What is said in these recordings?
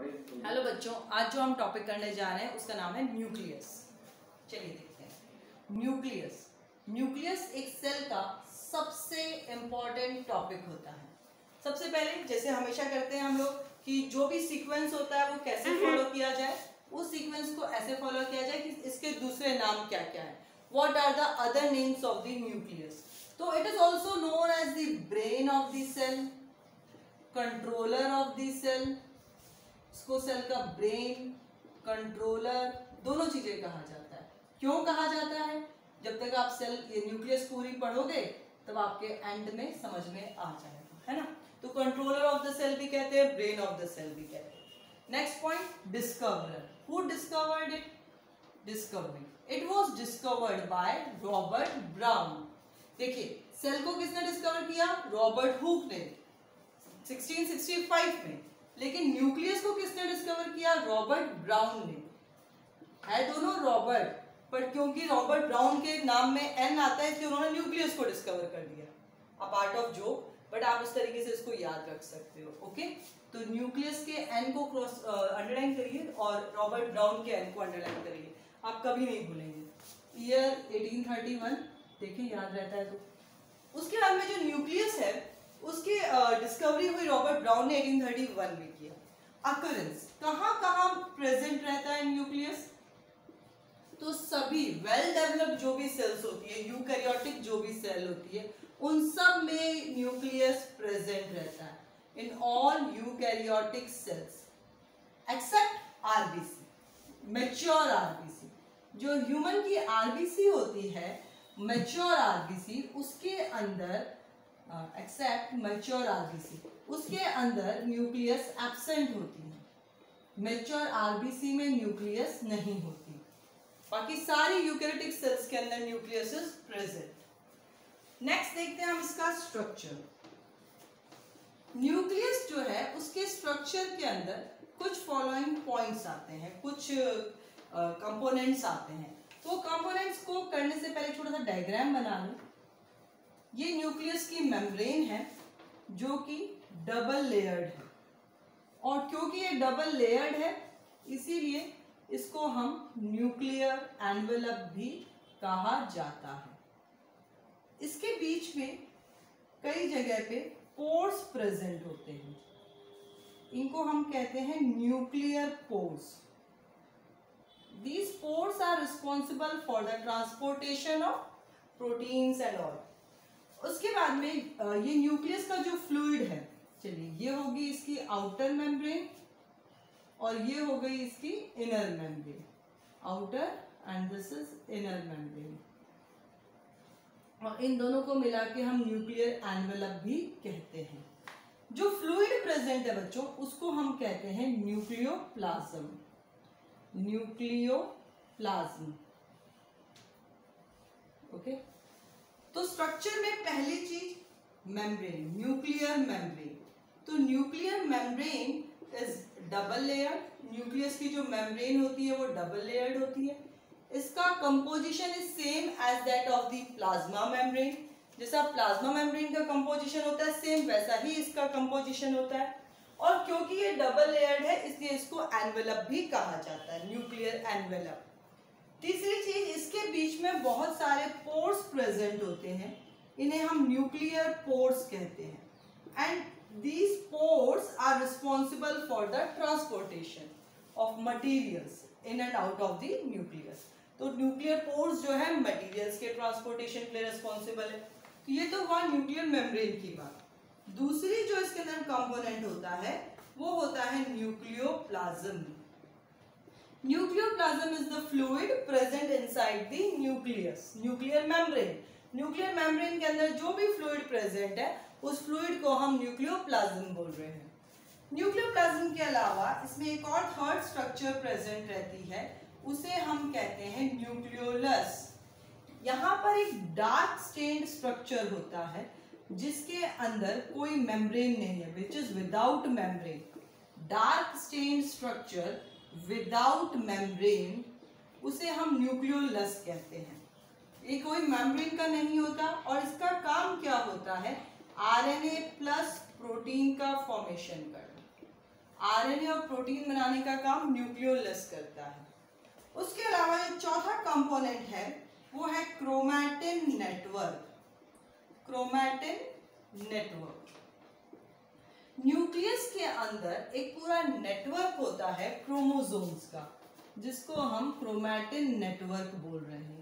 Hello बच्चों, आज जो हम टॉपिक करने जा रहे हैं उसका नाम है न्यूक्लियस। चलिए देखते हैं। न्यूक्लियस एक सेल का सबसे इम्पोर्टेंट टॉपिक होता है। सबसे पहले जैसे हमेशा करते हैं हम लोग कि जो भी सीक्वेंस होता है वो कैसे फॉलो किया जाए, उस सीक्वेंस को ऐसे फॉलो किया जाए कि इसके दूसरे नाम क्या क्या है, what are the other names of the nucleus. तो it is also known as the brain of the cell, controller of the cell. इसको सेल का ब्रेन, कंट्रोलर दोनों चीजें कहा जाता है। क्यों कहा जाता है? जब तक आप सेल ये न्यूक्लियस पूरी पढ़ोगे तब आपके एंड में समझ में आ जाएगा, है ना। तो कंट्रोलर ऑफ द सेल भी कहते हैं, ब्रेन ऑफ द सेल भी कहते हैं। Next point, discoverer. Who discovered it? Discovery. It was discovered by Robert brown. देखिए, सेल को किसने डिस्कवर किया? रॉबर्ट हुक ने 1665 में। लेकिन न्यूक्लियस को किसने डिस्कवर किया? रॉबर्ट ब्राउन ने। है दोनों रॉबर्ट, पर क्योंकि रॉबर्ट ब्राउन के नाम में एन आता है इसलिए उन्होंने न्यूक्लियस को डिस्कवर कर दिया। A part of joke, but आप इस तरीके से इसको याद रख सकते हो। ओके, तो न्यूक्लियस के एन को क्रॉस अंडरलाइन करिए और रॉबर्ट ब्राउन के एन को अंडरलाइन करिए, आप कभी नहीं भूलेंगे। ईयर 1831, देखिए याद रहता है तो। उसके बाद में जो न्यूक्लियस है उसकी डिस्कवरी हुई रॉबर्ट ब्राउन ने 1831 में किया। अकरेंस कहाँ कहाँ प्रेजेंट रहता है न्यूक्लियस? तो सभी वेल डेवलप्ड जो भी सेल्स होती है, यूकैरियोटिक जो भी सेल होती है, उन सब में न्यूक्लियस प्रेजेंट रहता है। In all eukaryotic cells except RBC, mature RBC. जो ह्यूमन की आरबीसी होती है, मैच्योर आरबीसी, उसके अंदर एक्सेप्ट मैच्योर आरबीसी, उसके अंदर न्यूक्लियस एब्सेंट होती है। मैच्योर आरबीसी में न्यूक्लियस नहीं होती, बाकी सारी यूकैरियोटिक सेल्स के अंदर न्यूक्लियस इज प्रेजेंट। नेक्स्ट देखते हैं हम इसका स्ट्रक्चर। न्यूक्लियस जो है उसके स्ट्रक्चर के अंदर कुछ फॉलोइंग पॉइंट्स आते हैं, कुछ कंपोनेंट्स आते हैं। तो कंपोनेंट्स को करने से पहले छोटा सा डायग्राम बना लूं। ये न्यूक्लियस की मेम्ब्रेन है जो कि डबल लेयर्ड है, और क्योंकि ये डबल लेयर्ड है इसीलिए इसको हम न्यूक्लियर एनवेलप भी कहा जाता है। इसके बीच में कई जगह पे पोर्स प्रेजेंट होते हैं, इनको हम कहते हैं nuclear pores. These pores are responsible for the transportation of proteins and all. उसके बाद में ये न्यूक्लियस का जो फ्लूइड है, चलिए ये होगी इसकी आउटर मेम्ब्रेन और ये हो गई इसकी inner membrane, outer and this is inner membrane, और इन दोनों को मिला के हम न्यूक्लियर एनवेलप भी कहते हैं। जो फ्लूइड प्रेजेंट है बच्चों उसको हम कहते हैं न्यूक्लियोप्लाज्म। Nucleoplasm, okay. तो स्ट्रक्चर में पहली चीज मेम्ब्रेन, न्यूक्लियर मेम्ब्रेन। तो nuclear membrane is double layered. Nucleus की जो मेम्ब्रेन होती है वो डबल लेयर्ड होती है। इसका composition is same as that of the plasma membrane. जैसा प्लाज्मा मेम्ब्रेन का कंपोजिशन होता है सेम वैसा ही इसका कंपोजिशन होता है। और क्योंकि ये डबल लेयर्ड है इसलिए इसको एनवेलप भी कहा जाता है, न्यूक्लियर एनवेलप। तीसरी चीज, इसके बीच में बहुत सारे पोर्स प्रेजेंट होते हैं, इन्हें हम न्यूक्लियर पोर्स कहते हैं। And these pores are responsible for the transportation of materials in and out of the nucleus. तो न्यूक्लियर पोर्स जो है मटीरियल्स के ट्रांसपोर्टेशन के लिए रिस्पॉन्सिबल है। तो ये तो हुआ न्यूक्लियर मेम्ब्रेन की बात। दूसरी जो इसके अंदर कंपोनेंट होता है वो होता है nucleoplasm. Nucleoplasm is the fluid present inside the nucleus, nuclear membrane. Nuclear membrane के अंदर जो भी फ्लूइड प्रेजेंट है उस फ्लूइड को हम न्यूक्लियोप्लाज्म बोल रहे हैं। न्यूक्लियोप्लाज्म के अलावा इसमें एक और थर्ड स्ट्रक्चर प्रेजेंट रहती है, उसे हम कहते हैं न्यूक्लियोलस। यहाँ पर एक डार्क स्टेन्ड स्ट्रक्चर होता है जिसके अंदर कोई मेम्ब्रेन नहीं है, which is without membrane. Dark stained structure without membrane, उसे हम न्यूक्लियोलस कहते हैं। ये कोई मेम्ब्रेन का नहीं होता और इसका काम क्या होता है? आरएनए प्लस प्रोटीन का फॉर्मेशन करना। आरएनए और प्रोटीन बनाने का काम न्यूक्लियोलस करता है। उसके अलावा जो चौथा कंपोनेंट है वो है chromatin network. Chromatin network, nucleus के अंदर एक पूरा नेटवर्क होता है क्रोमोसोम्स का, जिसको हम क्रोमैटिन नेटवर्क बोल रहे हैं।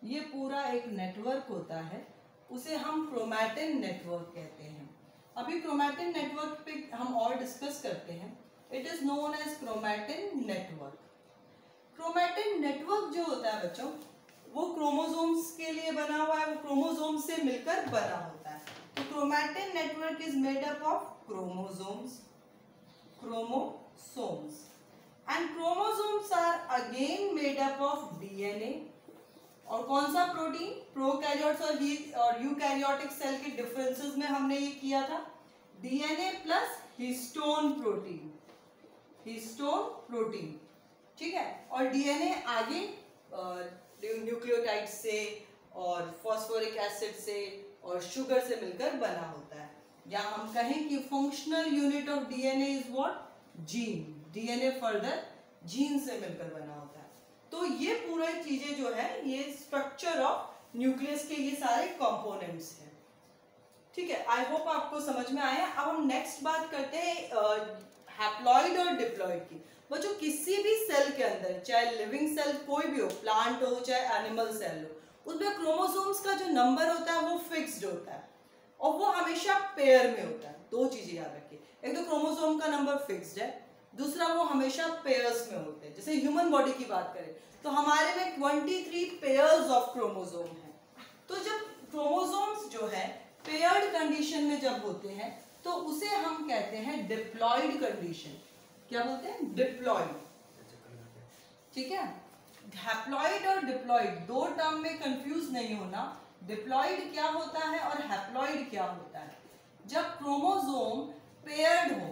ये पूरा एक नेटवर्क होता है, उसे हम क्रोमैटिन नेटवर्क कहते हैं। अभी क्रोमैटिन नेटवर्क पे हम और डिस्कस करते हैं। It is known as chromatin network. Chromatin network जो होता है बच्चों, वो क्रोमोसोम्स के लिए बना हुआ है, वो क्रोमोसोम्स से मिलकर बना होता है। तो chromatin network is made up of chromosomes and chromosomes are again made up of DNA। और कौन सा प्रोटीन, प्रोकैरियोट्स और यूकैरियोटिक सेल के डिफरेंसेस में हमने ये किया था, डीएनए प्लस हिस्टोन प्रोटीन, ठीक है। और डीएनए आगे न्यूक्लियोटाइड से और फॉस्फोरिक एसिड से और शुगर से मिलकर बना होता है। या हम कहें कि functional unit of DNA is what, gene. DNA further gene से मिलकर बना होता है। तो ये पूरी चीजें जो है, ये स्ट्रक्चर ऑफ न्यूक्लियस के ये सारे कंपोनेंट्स हैं, ठीक है। आई होप आपको समझ में आया। अब हम नेक्स्ट बात करते हैं हैप्लॉइड और डिप्लॉइड की। बच्चों किसी भी सेल के अंदर, चाहे लिविंग सेल कोई भी हो, प्लांट हो चाहे एनिमल सेल हो, उसमें क्रोमोसोम्स का जो नंबर होता है वो फिक्स्ड होता है और वो हमेशा पेयर में होता है। दो चीजें याद रखिए, एक तो क्रोमोसोम का नंबर फिक्स्ड है, दूसरा वो हमेशा पेयर्स में होते हैं। जैसे ह्यूमन बॉडी की बात करें तो हमारे में 23 पेयर्स ऑफ क्रोमोसोम हैं। तो जब क्रोमोसोम्स जो है पेयर्ड कंडीशन में जब होते हैं तो उसे हम कहते हैं डिप्लॉइड कंडीशन। क्या बोलते हैं, डिप्लॉइड, ठीक है। हैप्लॉइड और डिप्लॉइड दो टर्म में कंफ्यूज नहीं होना। डिप्लॉइड क्या होता है और हैप्लॉइड क्या होता है। जब क्रोमोसोम पेयर्ड हो,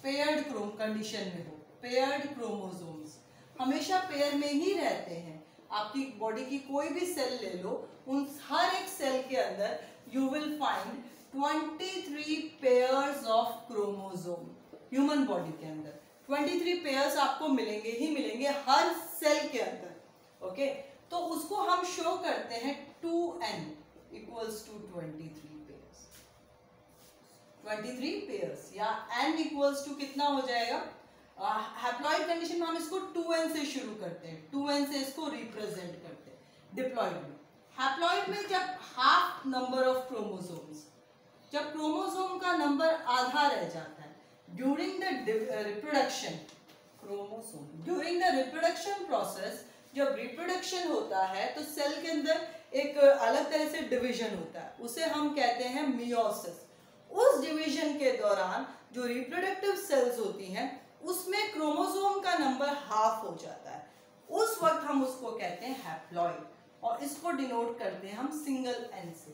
पेयर्ड कंडीशन में हो, पेयर्ड क्रोमोसोम्स हमेशा पेयर में ही रहते हैं। आपकी बॉडी की कोई भी सेल ले लो, उन हर एक सेल के अंदर you will find 23 pairs of chromosome. Human body के अंदर 23 पेयर्स आपको मिलेंगे ही मिलेंगे हर सेल के अंदर, ओके। तो उसको हम शो करते हैं 2n equals to 23 pairs. 23 pairs या n इक्वल्स टू कितना हो जाएगा, हैप्लॉइड कंडीशन में हम इसको 2n से शुरू करते हैं, 2n से इसको रिप्रेजेंट करते हैं। डिप्लॉइड में, हैप्लॉइड में जब हाफ नंबर ऑफ क्रोमोसोम्स, जब क्रोमोसोम का नंबर आधा रह जाता है during the reproduction, during the reproduction process, जब रिप्रोडक्शन होता है तो सेल के अंदर एक अलग तरह से डिवीजन होता है, उसे हम कहते हैं मियोसिस। उस डिवीजन के दौरान जो रिप्रोडक्टिव सेल्स होती हैं उसमें क्रोमोसोम का नंबर हाफ हो जाता है, उस वक्त हम उसको कहते हैं हैप्लॉइड और इसको डिनोट करते हैं हम सिंगल एन से,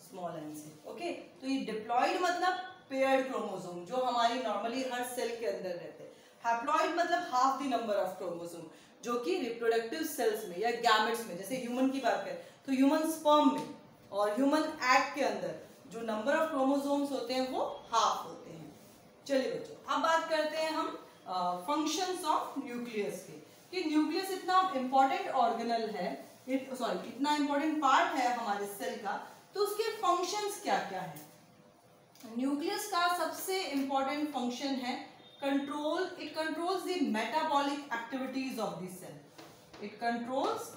स्मॉल एन से, ओके। तो ये डिप्लॉइड मतलब पेयर्ड क्रोमोसोम जो हमारी नॉर्मली हर सेल के अंदर रहते हैं। हैप्लॉइड मतलब half the number of chromosome जो कि रिप्रोडक्टिव सेल्स में या गैमेट्स में, जैसे ह्यूमन की बात करें तो ह्यूमन स्पर्म में और ह्यूमन एग के अंदर जो नंबर ऑफ क्रोमोसोम्स होते हैं वो हाफ होते हैं। चलिए बच्चों, अब बात करते हैं हम फंक्शंस ऑफ न्यूक्लियस के, कि न्यूक्लियस इतना इंपॉर्टेंट ऑर्गेनल है, इतना इंपॉर्टेंट पार्ट है हमारे सेल का, तो उसके फंक्शंस क्या क्या है। न्यूक्लियस का सबसे इंपॉर्टेंट फंक्शन है control, it controls the metabolic activities of the cell. It controls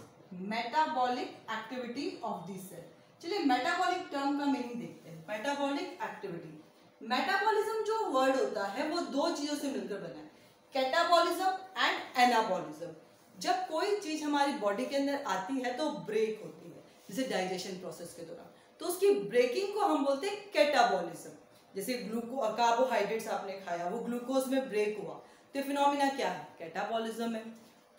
metabolic activity of the cell. चलिए मेटाबॉलिक टर्म का मीनिंग देखते हैं। मेटाबॉलिक एक्टिविटी, मेटाबॉलिज्म जो वर्ड होता है वो दो चीजों से मिलकर बना है, कैटाबॉलिज्म एंड एनाबॉलिज्म। जब कोई चीज हमारी बॉडी के अंदर आती है तो ब्रेक होती है, जैसे डाइजेशन प्रोसेस के दौरान, तो उसकी ब्रेकिंग को हम बोलते हैं कैटाबॉलिज्म। जैसे कार्बोहाइड्रेट्स आपने खाया, वो ग्लूकोज में ब्रेक हुआ, तो फिनोमिना क्या है, कैटाबॉलिज्म है।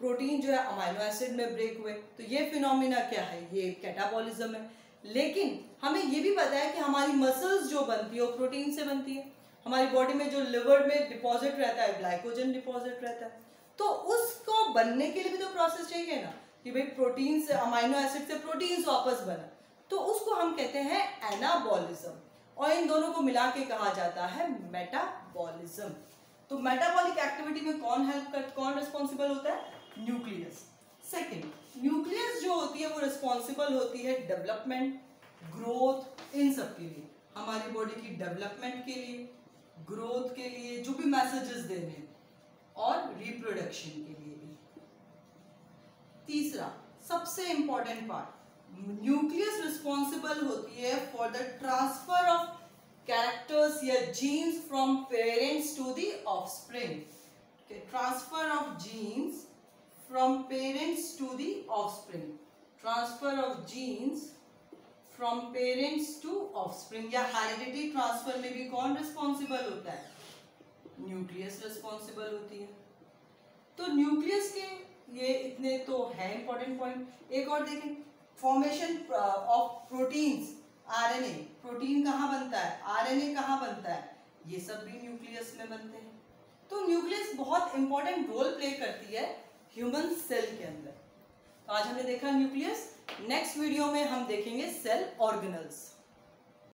प्रोटीन जो है अमाइनो एसिड में ब्रेक हुए, तो ये फिनोमिना क्या है, ये कैटाबॉलिज्म है। लेकिन हमें ये भी पता है कि हमारी मसल्स जो बनती है वो प्रोटीन से बनती है। हमारी बॉडी में जो लिवर में डिपॉजिट रहता है, ग्लाइकोजन डिपॉजिट रहता है, तो उसको बनने के लिए भी तो प्रोसेस चाहिए ना, कि भाई प्रोटीन से, अमाइनो एसिड से प्रोटीन वापस बना, तो उसको हम कहते हैं एनाबॉलिज्म, और इन दोनों को मिला के कहा जाता है मेटाबॉलिज्म। तो मेटाबॉलिक एक्टिविटी में कौन रिस्पॉन्सिबल होता है? न्यूक्लियस। सेकेंड, न्यूक्लियस जो होती है वो रिस्पॉन्सिबल होती है डेवलपमेंट, ग्रोथ, इन सब के लिए, हमारी बॉडी की डेवलपमेंट के लिए, ग्रोथ के लिए, जो भी मैसेजेस दे रहे हैं, और रिप्रोडक्शन के लिए भी। तीसरा सबसे इंपॉर्टेंट पार्ट, न्यूक्लियस रिस्पॉन्सिबल होती है for the transfer of characters या genes from parents to the offspring. Transfer of genes from parents to the offspring, transfer of genes from parents to offspring, या heredity transfer में भी कौन responsible होता है? Nucleus responsible होती है। तो न्यूक्लियस के ये इतने तो है इंपॉर्टेंट पॉइंट। एक और देखें, formation of proteins, RNA, protein कहाँ बनता है, आरएनए कहाँ बनता है, ये सब भी न्यूक्लियस में बनते हैं। तो न्यूक्लियस बहुत इंपॉर्टेंट रोल प्ले करती है ह्यूमन सेल के अंदर। तो आज हमने देखा न्यूक्लियस, नेक्स्ट वीडियो में हम देखेंगे सेल ऑर्गेनल्स।